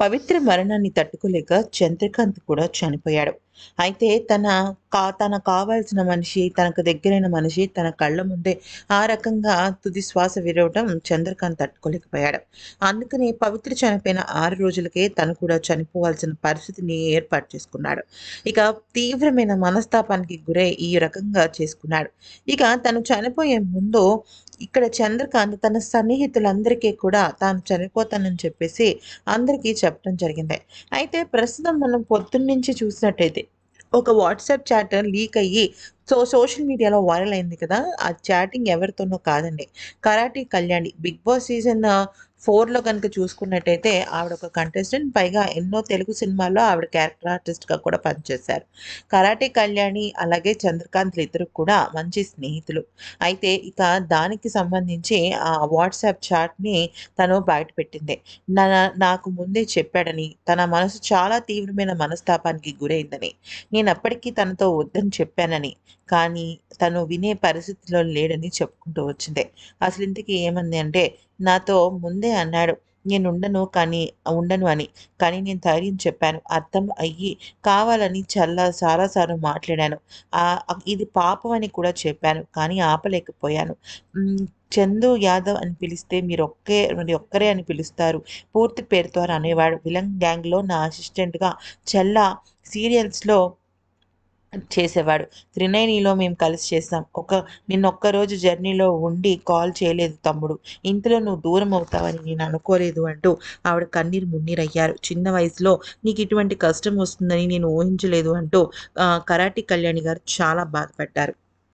పవిత్ర మరణాన్ని తట్టుకోలేక చంద్రకాంత్ కూడా చనిపోయాడు. అయితే తనకు కావాల్సిన మనిషి, తనకు దగ్గరైన మనిషి తన కళ్ళ ముందే ఆ రకంగా తుది శ్వాస విడవటం చంద్రకాంత్ తట్టుకోలేకపోయాడు. అందుకని పవిత్ర చనిపోయిన 6 రోజులకే తను కూడా చనిపోవాల్సిన పరిస్థితిని ఏర్పాటు చేసుకున్నాడు. ఇక తీవ్రమైన మనస్తాపానికి గురై ఈ రకంగా చేసుకున్నాడు. ఇక తను చనిపోయే ముందు ఇక్కడ చంద్రకాంత్ తన సన్నిహితులందరికీ కూడా తాను చనిపోతానని చెప్పేసి అందరికీ చెప్పడం జరిగింది. అయితే ప్రస్తుతం మనం పొద్దున్నుంచి చూసినట్టయితే ఒక వాట్సాప్ చాట్ లీక్ అయ్యి సోషల్ మీడియాలో వైరల్ అయింది కదా! ఆ చాటింగ్ ఎవరితోనో కాదండి. Karate Kalyani 'Bigg Boss' season 4లో గనుక చూసుకున్నట్టయితే ఆవిడ ఒక కంటెస్టెంట్. పైగా ఎన్నో తెలుగు సినిమాల్లో ఆవిడ క్యారెక్టర్ ఆర్టిస్ట్‌గా కూడా పనిచేశారు. కరాటే కళ్యాణి అలాగే చంద్రకాంత్‌లు ఇద్దరు కూడా మంచి స్నేహితులు. అయితే ఇక దానికి సంబంధించి ఆ వాట్సాప్ చాట్‌ని తను బయటపెట్టింది. నా నాకు ముందే చెప్పాడని, తన మనసు చాలా తీవ్రమైన మనస్తాపానికి గురైందని, నేనప్పటికీ తనతో వద్దని చెప్పానని, కానీ తను వినే పరిస్థితిలో లేడని చెప్పుకుంటూ వచ్చింది. అసలింతకీ ఏమంది అంటే, నాతో ముందే అన్నాడు ఉండను అని. కానీ నేను ధైర్యం చెప్పాను. అర్థం అయ్యి కావాలని చాలా సార్లు మాట్లాడాను. ఇది పాపం అని కూడా చెప్పాను. కానీ ఆపలేకపోయాను. హ్మ్. చందు యాదవ్ అని పిలిస్తే మీరు ఒక్కరే అని పిలుస్తారు. పూర్తి పేరుతో అని అనేవాడు. విలన్ గ్యాంగ్‌లో నా అసిస్టెంట్‌గా చల్లా సీరియల్స్‌లో చేసేవాడు. త్రినేనిలో మేము కలిసి చేసాం. నిన్నొక్కరోజు జర్నీలో ఉండి కాల్ చేయలేదు తమ్ముడు. ఇంతలో నువ్వు దూరం అవుతావని నేను అనుకోలేదు అంటూ ఆవిడ కన్నీరు మున్నీరయ్యారు. చిన్న వయసులో నీకిటువంటి కష్టం వస్తుందని నేను ఊహించలేదు అంటూ కరాటే కళ్యాణి గారు చాలా బాధపడ్డారు.